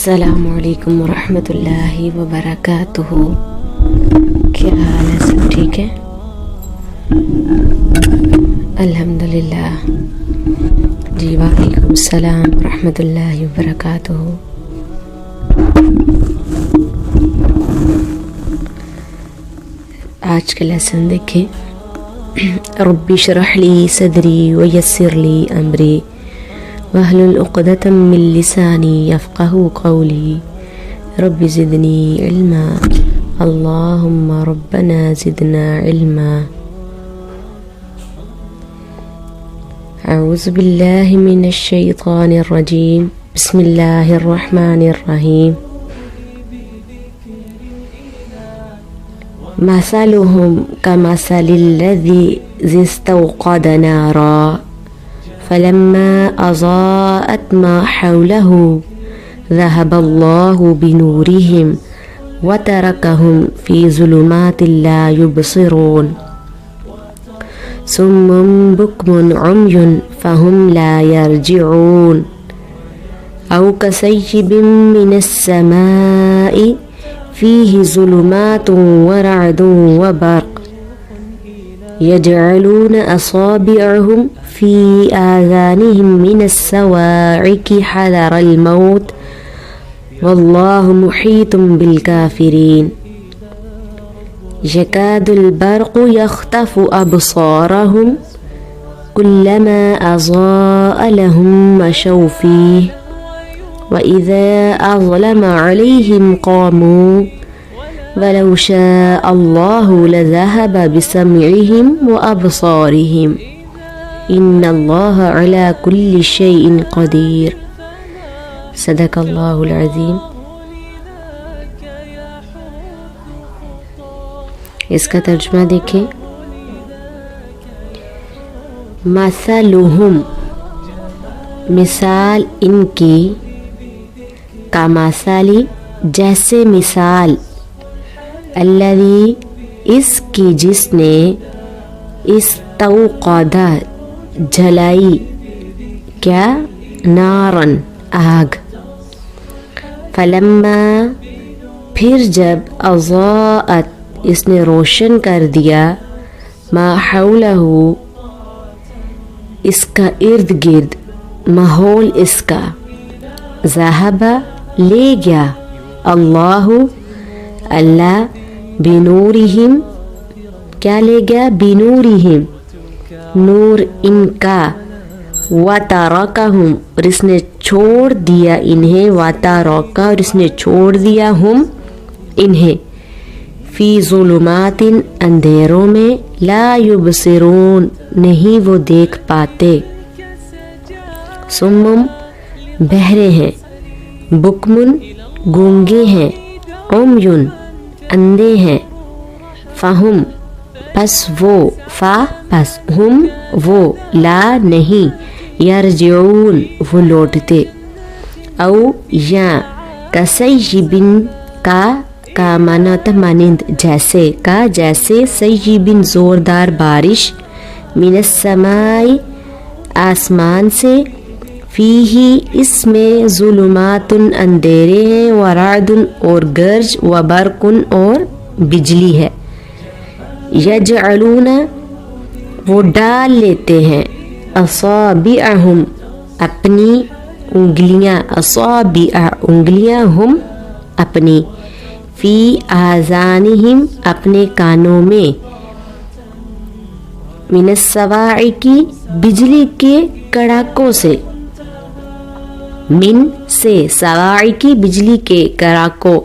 السلام علیکم ورحمۃ اللہ وبرکاتہ۔ کیا حال ہے؟ سب ٹھیک ہے؟ الحمدللہ جی، وعلیکم السلام ورحمۃ اللہ وبرکاتہ۔ آج کا لیسن دیکھیں، رب اشرح لی صدری ویسر لی امری واحلل عقدۃ من لسانی یفقہوا قولی رب زدنی علما اللہم ربنا زدنا علما۔ اعوذ باللہ من الشیطان الرجیم، بسم اللہ الرحمن الرحیم۔ مثلهم كمثل الذي استوقد نارا فلما أضاءت ما حوله ذهب الله بنورهم وتركهم في ظلمات لا يبصرون صم بكم عمي فهم لا يرجعون أو كصيب من السماء فيه ظلمات ورعد وبرق يجعلون أصابعهم في آذانهم من الصواعق حذر الموت والله محيط بالكافرين يكاد البرق يخطف أبصارهم كلما أضاء لهم مشوا فيه وإذا أظلم عليهم قاموا ولو شاء الله لذهب بسمعهم وأبصارهم إن الله على كل شيء قدير۔ صدق اللہ العظیم۔ اس کا ترجمہ دیکھیں، مثلهم مثال ان کی، کامثالی جیسے مثال، الذی اس کی جس نے، استوقد جلائی، کیا؟ نارن آگ، فلما پھر جب، اضاءت اس نے روشن کر دیا، ما حولہ اس کا ارد گرد، ماحول اس کا، ذہب لے گیا، اللہ اللہ، بنورہم کیا لے گیا؟ بنورہم نور ان کا، وترکہم اور اس نے چھوڑ دیا انہیں، وترک اور اس نے چھوڑ دیا، ہم انہیں، فی ظلمات اندھیروں میں، لا یبصرون نہیں وہ دیکھ پاتے، سمم بہرے ہیں، بکمن گونگے ہیں، عمیٌ اندھے ہیں، فہم پس وہ، فا پس ہم وہ، لا نہیں، یرجعون وہ لوٹتے، او یا کسیبن کا معنی مانند جیسے، کا جیسے، سیبن زوردار بارش، من السماء آسمان سے، فیہی اس میں، ظلمات اندھیرے ہیں، ورعد اور گرج، وبرق اور بجلی ہے، یجعلون وہ ڈال لیتے ہیں، اصابعہم اپنی انگلیاں، اصابع انگلیاں، ہم اپنی، فی آذانہم اپنے کانوں میں، من الصواعق بجلی کے کڑاکوں سے، من سے، صواعق بجلی کے کڑاکوں،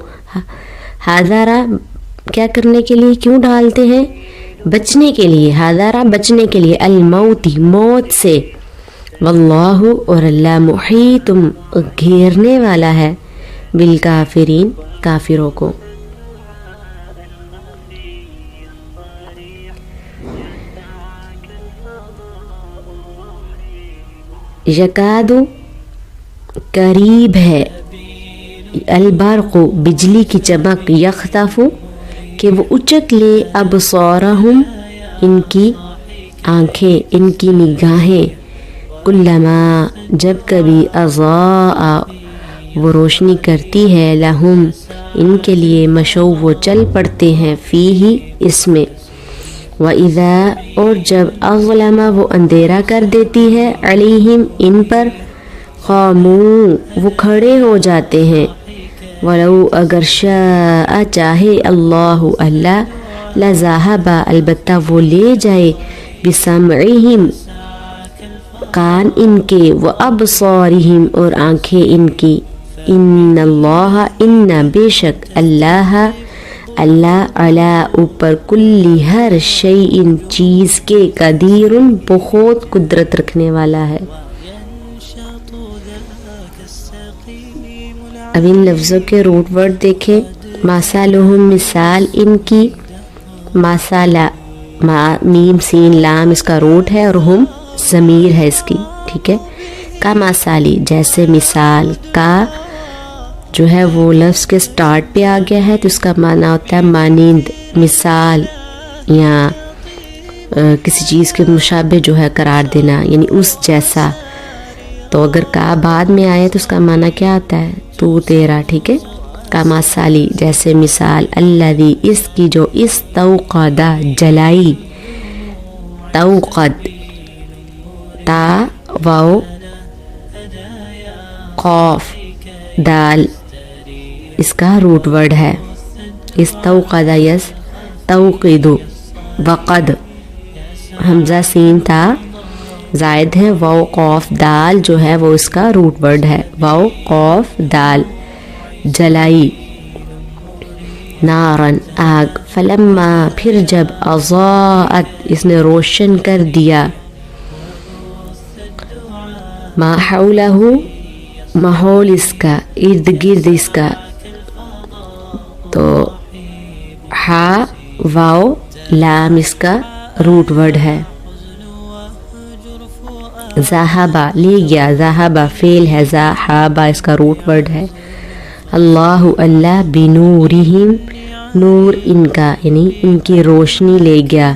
حذرا کیا کرنے کے لیے، کیوں ڈالتے ہیں؟ بچنے کے لیے، حذرا بچنے کے لیے، الموت موت سے، واللہ اور اللہ، محیط گھیرنے والا ہے، بالکافرین کافروں کو۔ یکاد قریب ہے، البرق بجلی کی چمک، یخطف کہ وہ اچک لے، ابصارہم ان کی آنکھیں، ان کی نگاہیں، کلما جب کبھی اضاء وہ روشنی کرتی ہے، لہم ان کے لیے، مشو وہ چل پڑتے ہیں، فیہ اس میں، وَإِذَا اور جب اظلم وہ اندھیرا کر دیتی ہے، علیہم ان پر، قاموا وہ کھڑے ہو جاتے ہیں، وَلَوْ اگر شاء چاہے اللہ اللہ، لَذَهَبَ البتہ وہ لے جائے، بِسَمْعِهِمْ کان ان کے، وَأَبْصَارِهِمْ اور آنکھیں ان کی، ان اللہ ان بے شک اللہ اللہ علی اوپر، کلی ہر شیء چیز کے، قدیر بہت قدرت رکھنے والا ہے۔ اب ان لفظوں کے روٹ ورڈ دیکھیں، مثالہم مثال ان کی، مثالا میم سین لام اس کا روٹ ہے اور ہم ضمیر ہے اس کی، ٹھیک ہے، کا مثالی جیسے مثال، کا جو ہے وہ لفظ کے سٹارٹ پہ آ گیا ہے تو اس کا معنی ہوتا ہے مانند، مثال یا کسی چیز کے مشابہ جو ہے قرار دینا، یعنی اس جیسا۔ تو اگر کا بعد میں آئے تو اس کا معنی کیا آتا ہے؟ تو تیرا، ٹھیک ہے، کا مثالی جیسے مثال، الذی اس کی جو استوقد جلائی، توقد تا واو قاف دال اس کا روٹ ورڈ ہے، استوقد یس توقد، وقد حمزہ سین تھا زائد ہے، واو قاف دال جو ہے وہ اس کا روٹ ورڈ ہے، واو قاف دال، جلائی، نارن آگ، فلما پھر جب، اضاءت اس نے روشن کر دیا، ما حولہ ماحول اس کا، ارد گرد اس کا، تو ہا واو لام اس کا روٹ ورڈ ہے، ذہبا لے گیا، ذہبا فعل ہے، ذہبا اس کا روٹ ورڈ ہے، اللہ اللہ بنورہم نور ان کا یعنی ان کی روشنی لے گیا،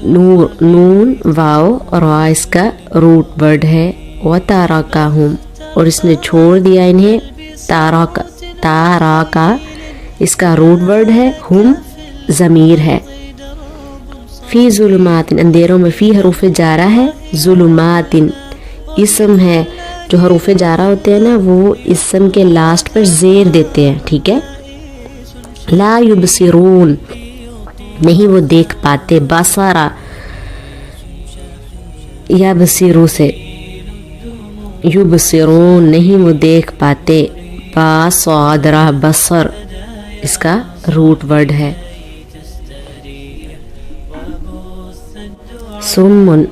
نور نون واو اور وا اس کا روٹ ورڈ ہے، وَتَرَكَهُمْ اور اس نے چھوڑ دیا انہیں، تارا اس کا روٹ ورڈ ہے، ہم ضمیر ہے، فی ظلمات اندھیروں میں، فی حروف جارہ ہے، ظلمات اسم ہے، جو حروف جارہ ہوتے ہیں نا وہ اسم کے لاسٹ پر زیر دیتے ہیں، ٹھیک ہے، لا یبصرون نہیں وہ دیکھ پاتے، بصرا یا بصیرو سے، یبصرون نہیں وہ دیکھ پاتے، باصادرہ بصر اس کا روٹ ورڈ ہے، سمن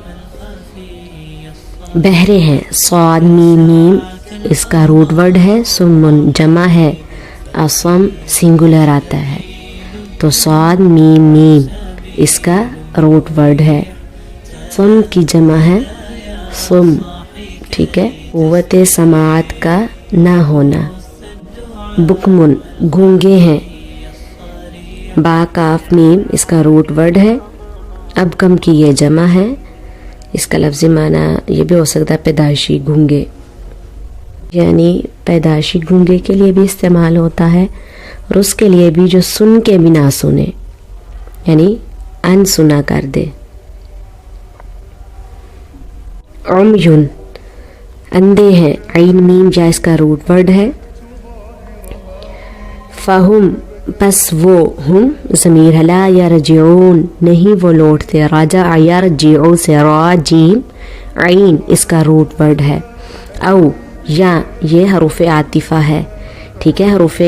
بہرے ہیں، صاد میم اس کا روٹ ورڈ ہے، سمن جمع ہے، اصم سنگولر آتا ہے، تو صاد میم اس کا روٹ ورڈ ہے، سم کی جمع ہے سم، ٹھیک ہے، قوت سماعت کا نہ ہونا، بکمن گونگے ہیں، با کاف میم اس کا روٹ ورڈ ہے، اب کم کی یہ جمع ہے، اس کا لفظی معنی یہ بھی ہو سکتا ہے پیدائشی گونگے، یعنی پیدائشی گونگے کے لیے بھی استعمال ہوتا ہے اور اس کے لیے بھی جو سن کے بھی نہ سنے یعنی ان سنا کر دے، عمیون اندھے ہیں، عین میم جا اس کا روٹ ورڈ ہے، فہم پس وہ، ہم ضمیر ہے، لا یرجعون نہیں وہ لوٹتے، راجع یرجعو سے، را جیم عین اس کا روٹ ورڈ ہے، او یا یہ حروف عاطفہ ہے، ٹھیک ہے، حروف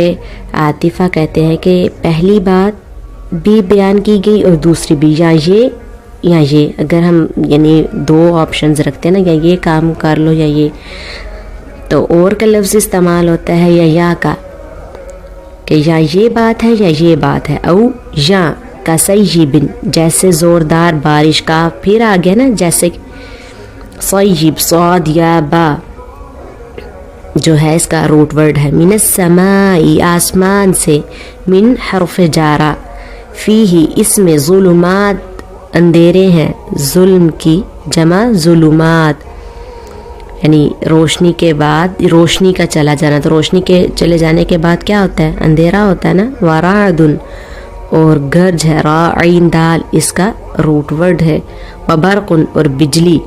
عاطفہ کہتے ہیں کہ پہلی بات بھی بیان کی گئی اور دوسری بھی، یا یہ اگر ہم یعنی دو آپشنز رکھتے ہیں نا، یا یہ کام کر لو یا یہ، تو اور کا لفظ استعمال ہوتا ہے یا کا، کہ یا یہ بات ہے یا یہ بات ہے، او یا کا سیب جیسے زوردار بارش کا، پھر آ گیا نا جیسے سیب صاد یا با جو ہے اس کا روٹ ورڈ ہے، من السماء آسمان سے، من حرف جارہ، فیہ اس میں، ظلمات اندھیرے ہیں، ظلم کی جمع ظلمات، یعنی روشنی کے بعد روشنی کا چلا جانا، تو روشنی کے چلے جانے کے بعد کیا ہوتا ہے؟ اندھیرا ہوتا ہے نا. ورعدن اور گرج ہے، را عین دال اس کا روٹ ورڈ ہے. وبرقن اور بجلی،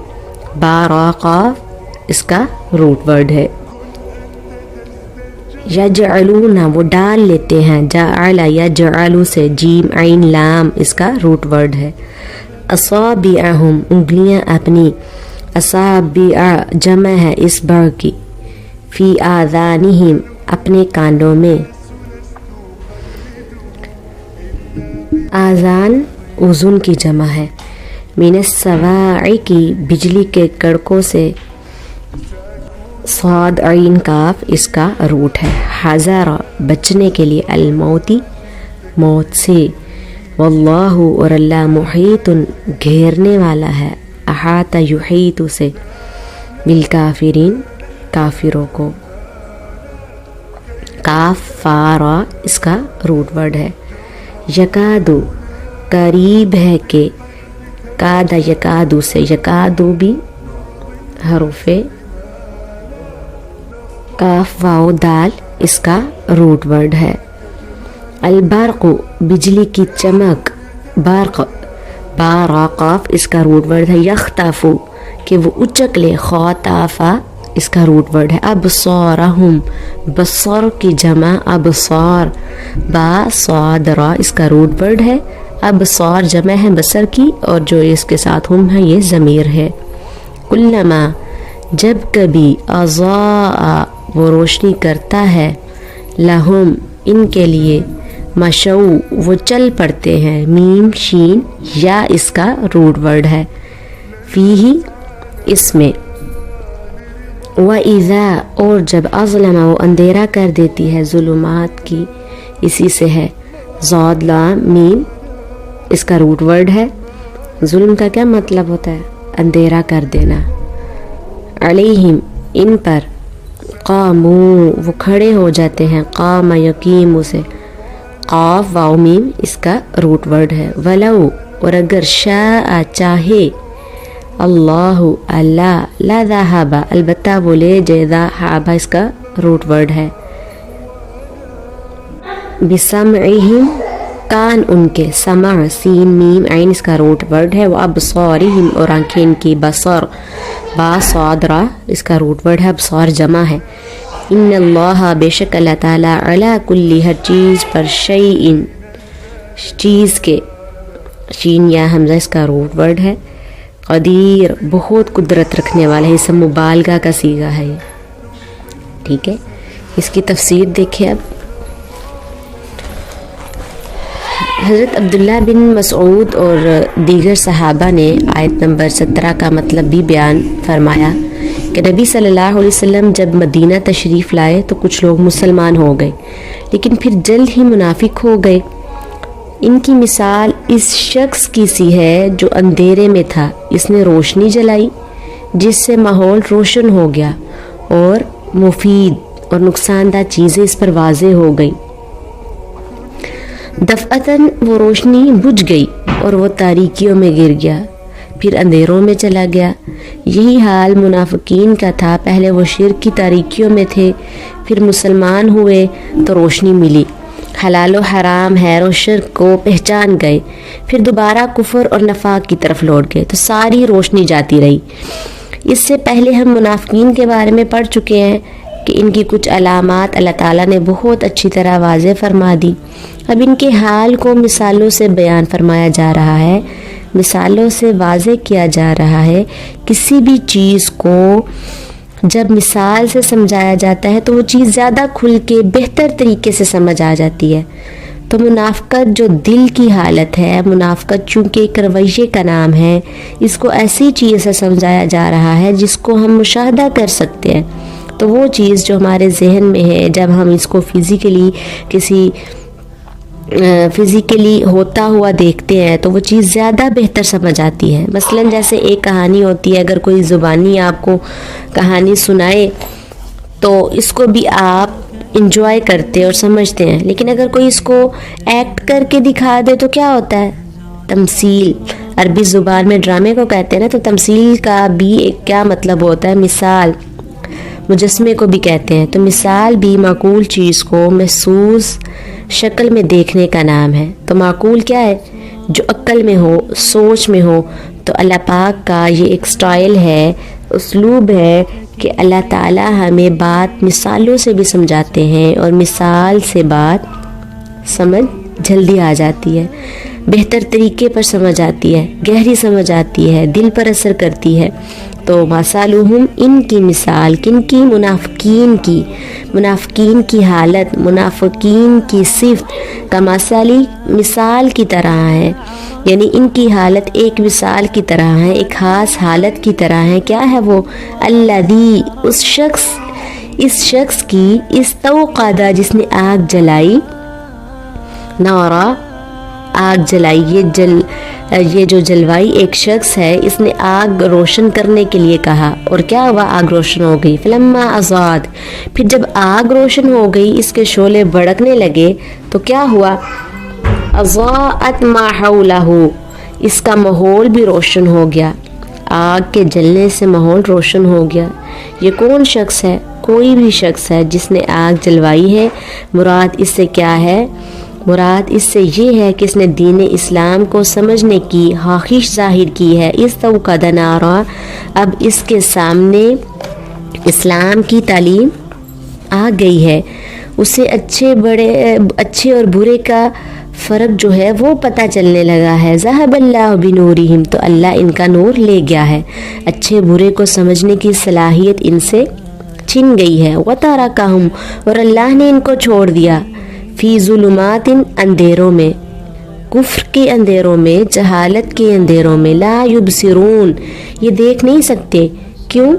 با را قاف اس کا روٹ ورڈ ہے. یجعلون وہ ڈال لیتے ہیں، جعل یجعل سے، جیم عین لام اس کا روٹ ورڈ ہے. اصابعہم انگلیاں اپنی، اصابع جمع ہے اصبع کی، فی آذانہم اپنے کانوں میں. آذان اذن کی جمع ہے. من الصواعق بجلی کے کڑکوں سے، صاد عین کاف اس کا روٹ ہے. حذر بچنے کے لیے، الموتی موت سے. واللہ اور اللہ محیط گھیرنے والا ہے، احاطہ یحیط سے، بالکافرین کافروں کو. کاف فارا اس کا روٹ ورڈ ہے. یکادو قریب ہے کہ، کادا یکادو سے، یکادو بھی حروف کاف واو دال اس کا روٹ ورڈ ہے. البرق بجلی کی چمک، برق با را قاف اس کا روٹ ورڈ ہے. یخطف کہ وہ اچک لے، خاطافا اس کا روٹ ورڈ ہے. ابصارہم بصر کی جمع ابصار، با صاد را اس کا روٹ ورڈ ہے. ابصار جمع ہے بصر کی، اور جو اس کے ساتھ ہم ہیں یہ ضمیر ہے. کلما جب کبھی، اضاء وہ روشنی کرتا ہے، لہم ان کے لیے، مشو وہ چل پڑتے ہیں، میم شین یا اس کا روٹ ورڈ ہے. فیہ اس میں. وَإِذَا اور جب، اظلم وہ اندھیرا کر دیتی ہے، ظلمات کی اسی سے ہے، ضاد لام میم اس کا روٹ ورڈ ہے. ظلم کا کیا مطلب ہوتا ہے؟ اندھیرا کر دینا. علیہم ان پر، قامو وہ کھڑے ہو جاتے ہیں، قام یقیم سے، قاف واو میم اس کا روٹ ورڈ ہے. ولو اور اگر، شاء چاہے، اللہ اللہ، لا ذہب البتہ وہ لے جائے، ذہب اس کا روٹ ورڈ ہے. بسمعہم کان ان کے، سمع سین میم عین اس کا روٹ ورڈ ہے. وابصارہم اور آنکھیں ان کی، بصر با صاد را اس کا روٹ ورڈ ہے، ابصار جمع ہے. ان اللہ بے شک اللہ تعالیٰ، علی کل ہر چیز پر، شیء چیز کے، شین یا حمزہ اس کا روٹ ورڈ ہے. قدیر بہت قدرت رکھنے والا ہے، اسم مبالغہ کا صیغہ ہے یہ. ٹھیک ہے، اس کی تفسیر دیکھیں. اب حضرت عبداللہ بن مسعود اور دیگر صحابہ نے آیت نمبر 17 کا مطلب بھی بیان فرمایا کہ نبی صلی اللہ علیہ وسلم جب مدینہ تشریف لائے تو کچھ لوگ مسلمان ہو گئے، لیکن پھر جلد ہی منافق ہو گئے. ان کی مثال اس شخص کی سی ہے جو اندھیرے میں تھا، اس نے روشنی جلائی جس سے ماحول روشن ہو گیا اور مفید اور نقصان دہ چیزیں اس پر واضح ہو گئیں. دفعتاً وہ روشنی بجھ گئی اور وہ تاریکیوں میں گر گیا، پھر اندھیروں میں چلا گیا. یہی حال منافقین کا تھا، پہلے وہ شرک کی تاریکیوں میں تھے، پھر مسلمان ہوئے تو روشنی ملی، حلال و حرام خیر و شرک کو پہچان گئے، پھر دوبارہ کفر اور نفاق کی طرف لوٹ گئے، تو ساری روشنی جاتی رہی. اس سے پہلے ہم منافقین کے بارے میں پڑھ چکے ہیں کہ ان کی کچھ علامات اللہ تعالیٰ نے بہت اچھی طرح واضح فرما دی. اب ان کے حال کو مثالوں سے بیان فرمایا جا رہا ہے، مثالوں سے واضح کیا جا رہا ہے. کسی بھی چیز کو جب مثال سے سمجھایا جاتا ہے تو وہ چیز زیادہ کھل کے بہتر طریقے سے سمجھ آ جاتی ہے. تو منافقت جو دل کی حالت ہے، منافقت چونکہ ایک رویے کا نام ہے، اس کو ایسی چیز سے سمجھایا جا رہا ہے جس کو ہم مشاہدہ کر سکتے ہیں. تو وہ چیز جو ہمارے ذہن میں ہے، جب ہم اس کو فزیکلی ہوتا ہوا دیکھتے ہیں تو وہ چیز زیادہ بہتر سمجھ آتی ہے. مثلا جیسے ایک کہانی ہوتی ہے، اگر کوئی زبانی آپ کو کہانی سنائے تو اس کو بھی آپ انجوائے کرتے اور سمجھتے ہیں، لیکن اگر کوئی اس کو ایکٹ کر کے دکھا دے تو کیا ہوتا ہے؟ تمثیل. عربی زبان میں ڈرامے کو کہتے ہیں نا، تو تمثیل کا بھی ایک کیا مطلب ہوتا ہے، مثال، مجسمے کو بھی کہتے ہیں. تو مثال بھی معقول چیز کو محسوس شکل میں دیکھنے کا نام ہے. تو معقول کیا ہے؟ جو عقل میں ہو، سوچ میں ہو. تو اللہ پاک کا یہ ایک سٹائل ہے، اسلوب ہے کہ اللہ تعالیٰ ہمیں بات مثالوں سے بھی سمجھاتے ہیں، اور مثال سے بات سمجھ جلدی آ جاتی ہے، بہتر طریقے پر سمجھ آتی ہے، گہری سمجھ آتی ہے، دل پر اثر کرتی ہے. تو مثالہم، ان کی مثال، کن کی؟ منافقین کی. منافقین کی حالت، منافقین کی صفت کمثلی، مثال کی طرح ہے، یعنی ان کی حالت ایک مثال کی طرح ہے، ایک خاص حالت کی طرح ہے. کیا ہے وہ؟ الذی، اس شخص کی، استوقد، جس نے آگ جلائی، نارا، آگ جلائی. یہ جو جلوائی ایک شخص ہے، اس نے آگ روشن کرنے کے لیے کہا، اور کیا ہوا؟ آگ روشن ہو گئی. فلما اضاءت، پھر جب آگ روشن ہو گئی، اس کے شعلے بھڑکنے لگے، تو کیا ہوا؟ اضاءت ما حولہ، اس کا ماحول بھی روشن ہو گیا. آگ کے جلنے سے ماحول روشن ہو گیا. یہ کون شخص ہے؟ کوئی بھی شخص ہے جس نے آگ جلوائی ہے. مراد اس سے کیا ہے؟ مراد اس سے یہ ہے کہ اس نے دین اسلام کو سمجھنے کی خواہش ظاہر کی ہے. استوقد نارا، اب اس کے سامنے اسلام کی تعلیم آ گئی ہے، اسے اچھے اور برے کا فرق جو ہے وہ پتہ چلنے لگا ہے. ذہب اللہ بنورہم، تو اللہ ان کا نور لے گیا ہے، اچھے برے کو سمجھنے کی صلاحیت ان سے چھن گئی ہے. وترکہم، اور اللہ نے ان کو چھوڑ دیا، فی ظلمات، اندھیروں میں، کفر کے اندھیروں میں، جہالت کے اندھیروں میں. لا یبصرون، یہ دیکھ نہیں سکتے. کیوں؟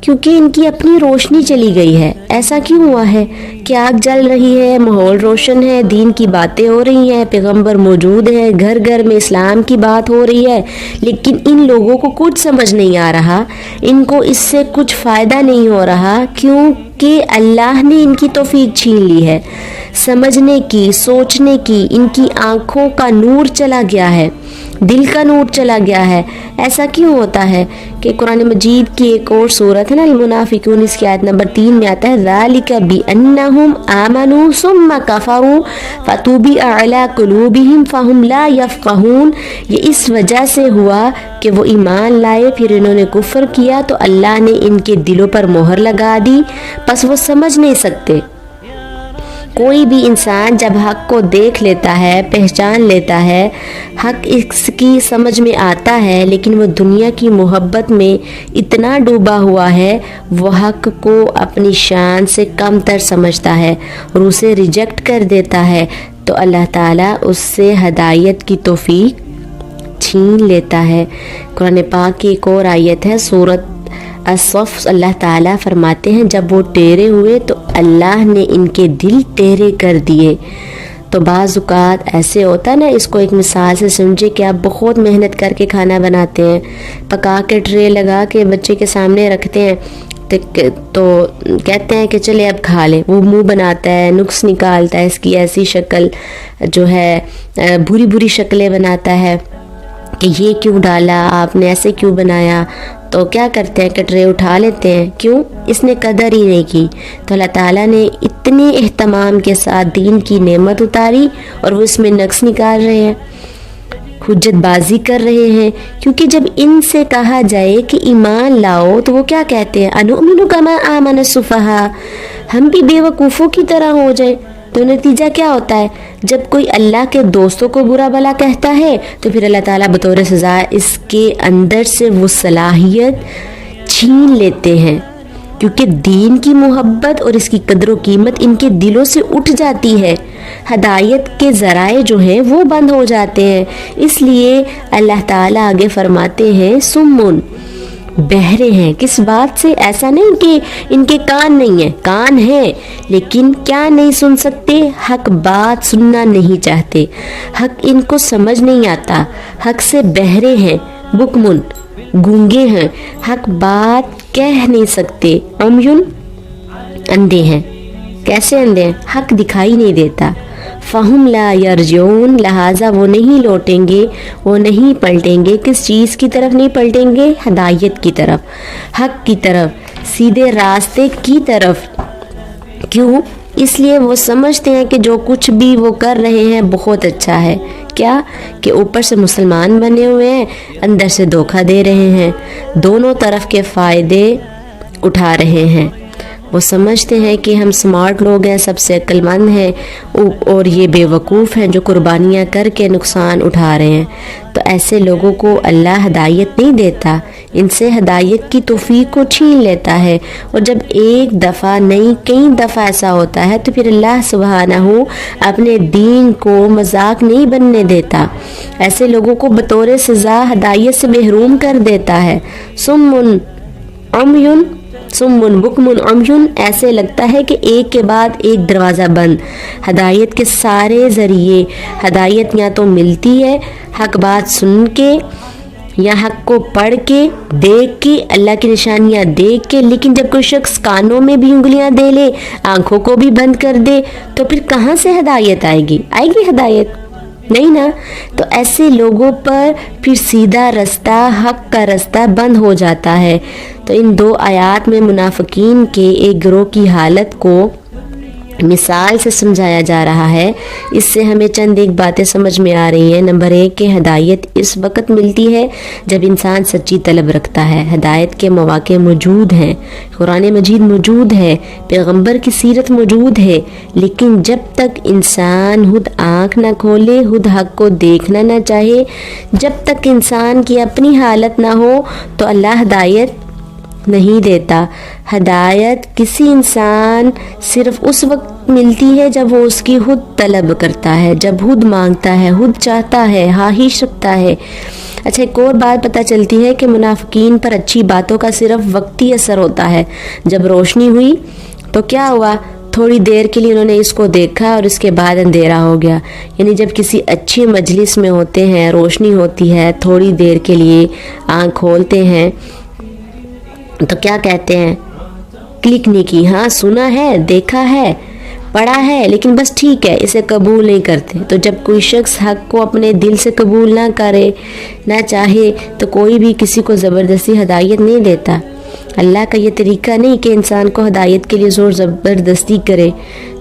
کیونکہ ان کی اپنی روشنی چلی گئی ہے. ایسا کیوں ہوا ہے کہ آگ جل رہی ہے، ماحول روشن ہے، دین کی باتیں ہو رہی ہیں، پیغمبر موجود ہے، گھر گھر میں اسلام کی بات ہو رہی ہے، لیکن ان لوگوں کو کچھ سمجھ نہیں آ رہا، ان کو اس سے کچھ فائدہ نہیں ہو رہا. کیوں؟ کہ اللہ نے ان کی توفیق چھین لی ہے، سمجھنے کی، سوچنے کی. ان کی آنکھوں کا نور چلا گیا ہے، دل کا نور چلا گیا ہے. ایسا کیوں ہوتا ہے کہ قرآن مجید کی ایک اور سورت ہے نا المنافقون، اس کی آیت نمبر 3 میں آتا ہے ذالک بانہم آمنوا ثم کفروا فتوبع علی قلوبہم فہم لا یفقہون. یہ اس وجہ سے ہوا کہ وہ ایمان لائے، پھر انہوں نے کفر کیا، تو اللہ نے ان کے دلوں پر مہر لگا دی، پس وہ سمجھ نہیں سکتے. کوئی بھی انسان جب حق کو دیکھ لیتا ہے، پہچان لیتا ہے، حق اس کی سمجھ میں آتا ہے، لیکن وہ دنیا کی محبت میں اتنا ڈوبا ہوا ہے، وہ حق کو اپنی شان سے کم تر سمجھتا ہے اور اسے ریجیکٹ کر دیتا ہے، تو اللہ تعالیٰ اس سے ہدایت کی توفیق چھین لیتا ہے. قرآن پاک کی ایک اور آیت ہے سورۃ الصف، اللہ تعالیٰ فرماتے ہیں جب وہ ٹیرے ہوئے تو اللہ نے ان کے دل ٹیرے کر دیے. تو بعض اوقات ایسے ہوتا ہے نا، اس کو ایک مثال سے سمجھے کہ آپ بہت محنت کر کے کھانا بناتے ہیں، پکا کے ٹرے لگا کے بچے کے سامنے رکھتے ہیں، تو کہتے ہیں کہ چلے اب کھا لیں. وہ منہ بناتا ہے، نقص نکالتا ہے، اس کی ایسی شکل جو ہے بری بری شکلیں بناتا ہے کہ یہ کیوں ڈالا آپ نے، ایسے کیوں بنایا. تو کیا کرتے ہیں کہ ٹرے اٹھا لیتے ہیں. کیوں؟ اس نے قدر ہی نہیں کی. تو اللہ تعالیٰ نے اتنے اہتمام کے ساتھ دین کی نعمت اتاری اور وہ اس میں نقص نکال رہے ہیں، حجت بازی کر رہے ہیں. کیونکہ جب ان سے کہا جائے کہ ایمان لاؤ تو وہ کیا کہتے ہیں؟ انؤمن کما آمن السفہاء، ہم بھی بے وقوفوں کی طرح ہو جائیں. تو نتیجہ کیا ہوتا ہے؟ جب کوئی اللہ کے دوستوں کو برا بلا کہتا ہے تو پھر اللہ تعالیٰ بطور سزا اس کے اندر سے وہ صلاحیت چھین لیتے ہیں، کیونکہ دین کی محبت اور اس کی قدر و قیمت ان کے دلوں سے اٹھ جاتی ہے. ہدایت کے ذرائع جو ہیں وہ بند ہو جاتے ہیں. اس لیے اللہ تعالیٰ آگے فرماتے ہیں سمن، بہرے ہیں. کس بات سے؟ ایسا نہیں کہ ان کے کان نہیں ہیں، کان ہیں، لیکن کیا نہیں سن سکتے؟ حق بات سننا نہیں چاہتے، حق ان کو سمجھ نہیں آتا، حق سے بہرے ہیں. بکمن، گونگے ہیں، حق بات کہہ نہیں سکتے. عمیون، اندھے ہیں. کیسے اندھے ہیں؟ حق دکھائی نہیں دیتا. فہم لا یرجعون، لہٰذا وہ نہیں لوٹیں گے، وہ نہیں پلٹیں گے، کس چیز کی طرف نہیں پلٹیں گے؟ ہدایت کی طرف، حق کی طرف، سیدھے راستے کی طرف۔ کیوں؟ اس لیے وہ سمجھتے ہیں کہ جو کچھ بھی وہ کر رہے ہیں بہت اچھا ہے۔ کیا کہ اوپر سے مسلمان بنے ہوئے ہیں، اندر سے دھوکہ دے رہے ہیں، دونوں طرف کے فائدے اٹھا رہے ہیں۔ وہ سمجھتے ہیں کہ ہم سمارٹ لوگ ہیں، سب سے عقل مند ہیں، اور یہ بے وقوف ہیں جو قربانیاں کر کے نقصان اٹھا رہے ہیں۔ تو ایسے لوگوں کو اللہ ہدایت نہیں دیتا، ان سے ہدایت کی توفیق کو چھین لیتا ہے۔ اور جب ایک دفعہ نہیں کئی دفعہ ایسا ہوتا ہے تو پھر اللہ سبحانہ اپنے دین کو مذاق نہیں بننے دیتا، ایسے لوگوں کو بطور سزا ہدایت سے محروم کر دیتا ہے۔ سمن عمیٌ، سمن بکمن عمیٌ، ایسے لگتا ہے کہ ایک کے بعد ایک دروازہ بند۔ ہدایت کے سارے ذریعے، ہدایت یا تو ملتی ہے حق بات سن کے یا حق کو پڑھ کے، دیکھ کے، اللہ کی نشانیاں دیکھ کے، لیکن جب کوئی شخص کانوں میں بھی انگلیاں دے لے، آنکھوں کو بھی بند کر دے، تو پھر کہاں سے ہدایت آئے گی؟ آئے گی ہدایت؟ نہیں نا۔ تو ایسے لوگوں پر پھر سیدھا رستہ، حق کا رستہ بند ہو جاتا ہے۔ تو ان دو آیات میں منافقین کے ایک گروہ کی حالت کو مثال سے سمجھایا جا رہا ہے۔ اس سے ہمیں چند ایک باتیں سمجھ میں آ رہی ہیں۔ نمبر 1 کہ ہدایت اس وقت ملتی ہے جب انسان سچی طلب رکھتا ہے۔ ہدایت کے مواقع موجود ہیں، قرآن مجید موجود ہے، پیغمبر کی سیرت موجود ہے، لیکن جب تک انسان خود آنکھ نہ کھولے، خود حق کو دیکھنا نہ چاہے، جب تک انسان کی اپنی حالت نہ ہو تو اللہ ہدایت نہیں دیتا۔ ہدایت کسی انسان صرف اس وقت ملتی ہے جب وہ اس کی خود طلب کرتا ہے، جب خود مانگتا ہے، خود چاہتا ہے، خواہش رکھتا ہے۔ اچھا، ایک اور بات پتہ چلتی ہے کہ منافقین پر اچھی باتوں کا صرف وقتی اثر ہوتا ہے۔ جب روشنی ہوئی تو کیا ہوا؟ تھوڑی دیر کے لیے انہوں نے اس کو دیکھا اور اس کے بعد اندھیرا ہو گیا۔ یعنی جب کسی اچھی مجلس میں ہوتے ہیں، روشنی ہوتی ہے، تھوڑی دیر کے لیے آنکھ کھولتے ہیں تو کیا کہتے ہیں؟ کلک نہیں کی، ہاں سنا ہے، دیکھا ہے، پڑھا ہے، لیکن بس ٹھیک ہے، اسے قبول نہیں کرتے۔ تو جب کوئی شخص حق کو اپنے دل سے قبول نہ کرے، نہ چاہے، تو کوئی بھی کسی کو زبردستی ہدایت نہیں دیتا۔ اللہ کا یہ طریقہ نہیں کہ انسان کو ہدایت کے لیے زور زبردستی کرے،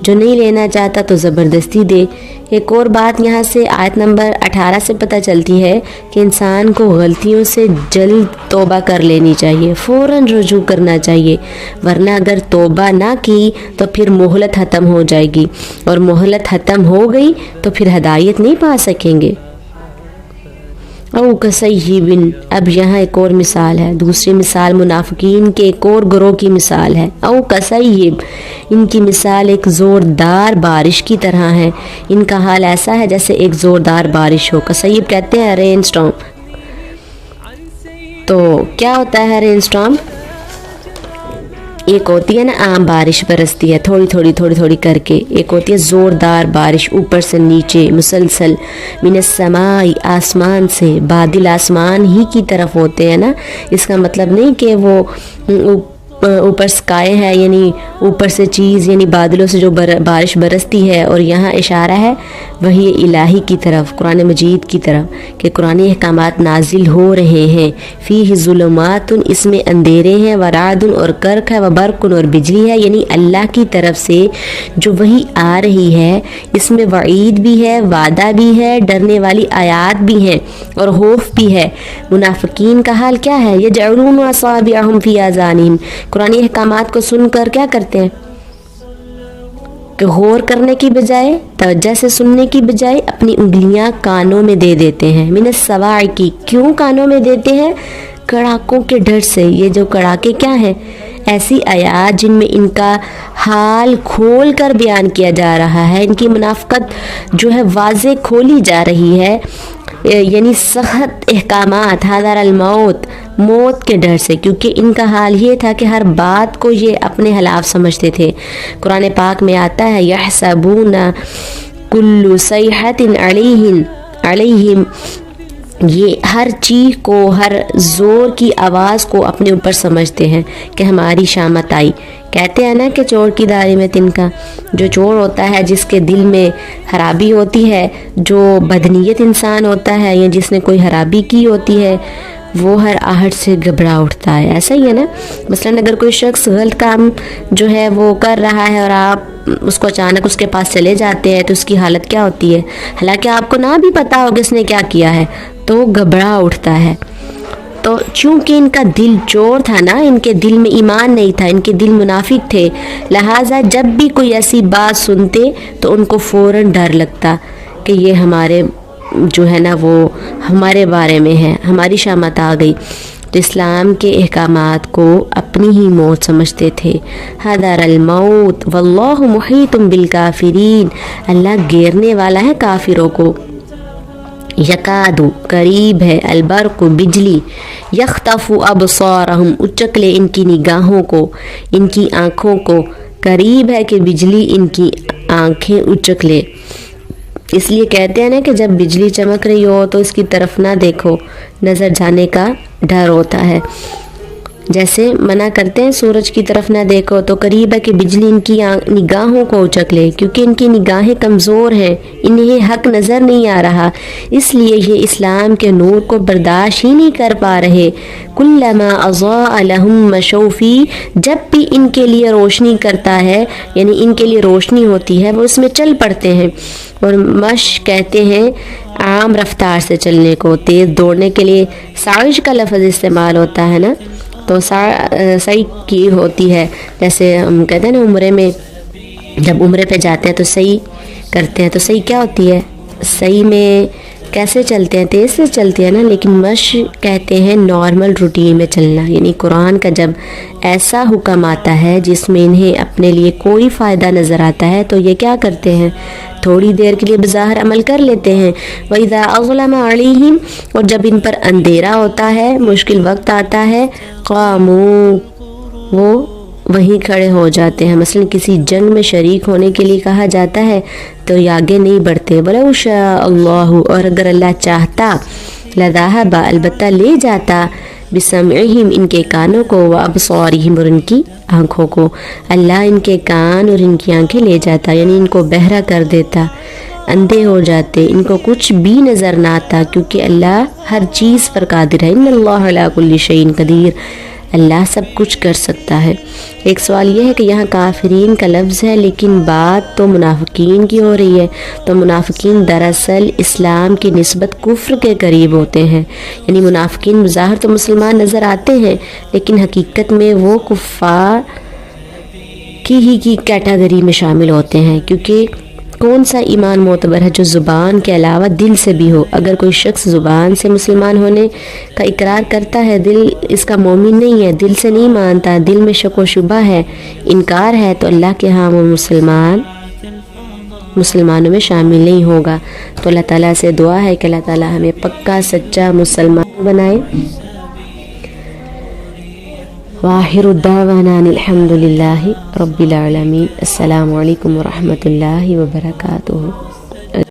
جو نہیں لینا چاہتا تو زبردستی دے۔ ایک اور بات یہاں سے آیت نمبر 18 سے پتہ چلتی ہے کہ انسان کو غلطیوں سے جلد توبہ کر لینی چاہیے، فوراً رجوع کرنا چاہیے، ورنہ اگر توبہ نہ کی تو پھر مہلت ختم ہو جائے گی، اور مہلت ختم ہو گئی تو پھر ہدایت نہیں پا سکیں گے۔ او کصیب، اب یہاں ایک اور مثال ہے، دوسری مثال منافقین کے ایک اور گروہ کی مثال ہے۔ او کصیب، ان کی مثال ایک زوردار بارش کی طرح ہے۔ ان کا حال ایسا ہے جیسے ایک زوردار بارش ہو۔ کصیب کہتے ہیں رین سٹارم۔ تو کیا ہوتا ہے رین سٹارم؟ ایک ہوتی ہے نا عام بارش برستی ہے تھوڑی تھوڑی کر کے، ایک ہوتی ہے زوردار بارش اوپر سے نیچے مسلسل، من السماء، آسمان سے، بادل آسمان ہی کی طرف ہوتے ہیں نا۔ اس کا مطلب نہیں کہ وہ اوپر سکائے ہے، یعنی اوپر سے چیز، یعنی بادلوں سے جو بارش برستی ہے، اور یہاں اشارہ ہے وہی الہی کی طرف، قرآن مجید کی طرف، کہ قرآن احکامات نازل ہو رہے ہیں۔ فیہ ظلمات، اس میں اندھیرے ہیں، ورعد، اور کرک ہے، وبرق، اور بجلی ہے، یعنی اللہ کی طرف سے جو وہی آ رہی ہے۔ اس میں وعید بھی ہے، وعدہ بھی ہے، ڈرنے والی آیات بھی ہیں، اور خوف بھی ہے۔ منافقین کا حال کیا ہے؟ یجعلون اصابعهم فی آذانہم، قرآن احکامات کو سن کر کیا کرتے ہیں کہ غور کرنے کی بجائے، توجہ سے سننے کی بجائے اپنی انگلیاں کانوں میں دے دیتے ہیں۔ من الصواعق، کیوں کانوں میں دیتے ہیں؟ کڑاکوں کے ڈر سے۔ یہ جو کڑاکے کیا ہیں؟ ایسی آیات جن میں ان کا حال کھول کر بیان کیا جا رہا ہے، ان کی منافقت جو ہے واضح کھولی جا رہی ہے، یعنی سخت احکامات، حذر الموت، موت کے ڈر سے، کیونکہ ان کا حال یہ تھا کہ ہر بات کو یہ اپنے خلاف سمجھتے تھے۔ قرآن پاک میں آتا ہے یحسبون کل صیحۃ علیہم یہ ہر چیخ کو، ہر زور کی آواز کو اپنے اوپر سمجھتے ہیں کہ ہماری شامت آئی۔ کہتے ہیں نا کہ چور کی داڑھی میں تنکا، جو چور ہوتا ہے جس کے دل میں خرابی ہوتی ہے، جو بدنیت انسان ہوتا ہے یا جس نے کوئی خرابی کی ہوتی ہے، وہ ہر آہٹ سے گھبرا اٹھتا ہے۔ ایسا ہی ہے نا، مثلاً اگر کوئی شخص غلط کام جو ہے وہ کر رہا ہے اور آپ اس کو اچانک اس کے پاس چلے جاتے ہیں تو اس کی حالت کیا ہوتی ہے؟ حالانکہ آپ کو نہ بھی پتا ہو کہ اس نے کیا کیا ہے تو وہ گھبرا اٹھتا ہے۔ تو چونکہ ان کا دل چور تھا نا، ان کے دل میں ایمان نہیں تھا، ان کے دل منافق تھے، لہٰذا جب بھی کوئی ایسی بات سنتے تو ان کو فوراً ڈر لگتا کہ یہ ہمارے جو ہے نا وہ ہمارے بارے میں ہے، ہماری شامت آ گئی۔ تو اسلام کے احکامات کو اپنی ہی موت سمجھتے تھے۔ حذر الموت واللہ محیط بالکافرین، اللہ گھیرنے والا ہے کافروں کو۔ یکادو قریب ہے، البرق بجلی، یخطف ابصارہم اچک لے ان کی نگاہوں کو، ان کی آنکھوں کو، قریب ہے کہ بجلی ان کی آنکھیں اچک لے۔ اس لیے کہتے ہیں نا کہ جب بجلی چمک رہی ہو تو اس کی طرف نہ دیکھو، نظر جانے کا ڈر ہوتا ہے۔ جیسے منع کرتے ہیں سورج کی طرف نہ دیکھو، تو قریب ہے کہ بجلی ان کی نگاہوں کو اچک لے، کیونکہ ان کی نگاہیں کمزور ہیں، انہیں حق نظر نہیں آ رہا، اس لیے یہ اسلام کے نور کو برداشت ہی نہیں کر پا رہے۔ کلما اضاء لهم مشوا فیہ، جب بھی ان کے لیے روشنی کرتا ہے، یعنی ان کے لیے روشنی ہوتی ہے، وہ اس میں چل پڑتے ہیں۔ اور مش کہتے ہیں عام رفتار سے چلنے کو، تیز دوڑنے کے لیے سائش کا لفظ استعمال ہوتا ہے نا، تو سعی کی ہوتی ہے، جیسے ہم کہتے ہیں نا عمرے میں جب عمرے پہ جاتے ہیں تو صحیح کرتے ہیں، تو صحیح کیا ہوتی ہے؟ صحیح میں کیسے چلتے ہیں؟ تیز سے چلتے ہیں نا، لیکن مش کہتے ہیں نارمل روٹین میں چلنا، یعنی قرآن کا جب ایسا حکم آتا ہے جس میں انہیں اپنے لیے کوئی فائدہ نظر آتا ہے تو یہ کیا کرتے ہیں؟ تھوڑی دیر کے لیے بظاہر عمل کر لیتے ہیں۔ وَإِذَا أَظْلَمَ عَلَيْهِمْ، اور جب ان پر اندھیرا ہوتا ہے، مشکل وقت آتا ہے، قاموا، وہ وہیں کھڑے ہو جاتے ہیں۔ مثلا کسی جنگ میں شریک ہونے کے لیے کہا جاتا ہے تو یہ آگے نہیں بڑھتے، وَلَوْ شَاءَ اللَّهُ، اور اگر اللہ چاہتا، لَذَهَبَ، البتہ لے جاتا، بِسَمْعِهِمْ، ان کے کانوں کو، وَأَبْصَارِهِمْ، اور ان کی آنکھوں کو، اللہ ان کے کان اور ان کی آنکھیں لے جاتا، یعنی ان کو بہرا کر دیتا، اندھے ہو جاتے، ان کو کچھ بھی نظر نہ آتا، کیونکہ اللہ ہر چیز پر قادر ہے۔ ان اللہ علی کل شیء قدیر، اللہ سب کچھ کر سکتا ہے۔ ایک سوال یہ ہے کہ یہاں کافرین کا لفظ ہے لیکن بات تو منافقین کی ہو رہی ہے، تو منافقین دراصل اسلام کی نسبت کفر کے قریب ہوتے ہیں، یعنی منافقین بظاہر تو مسلمان نظر آتے ہیں لیکن حقیقت میں وہ کفار کی کیٹیگری میں شامل ہوتے ہیں، کیونکہ کون سا ایمان معتبر ہے جو زبان کے علاوہ دل سے بھی ہو؟ اگر کوئی شخص زبان سے مسلمان ہونے کا اقرار کرتا ہے، دل اس کا مومن نہیں ہے، دل سے نہیں مانتا، دل میں شک و شبہ ہے، انکار ہے، تو اللہ کے ہاں وہ مسلمانوں میں شامل نہیں ہوگا۔ تو اللہ تعالیٰ سے دعا ہے کہ اللہ تعالیٰ ہمیں پکا سچا مسلمان بنائے۔ وآخر الدعوانا الحمد للہ رب العالمین۔ السلام علیکم ورحمۃ اللہ وبرکاتہ۔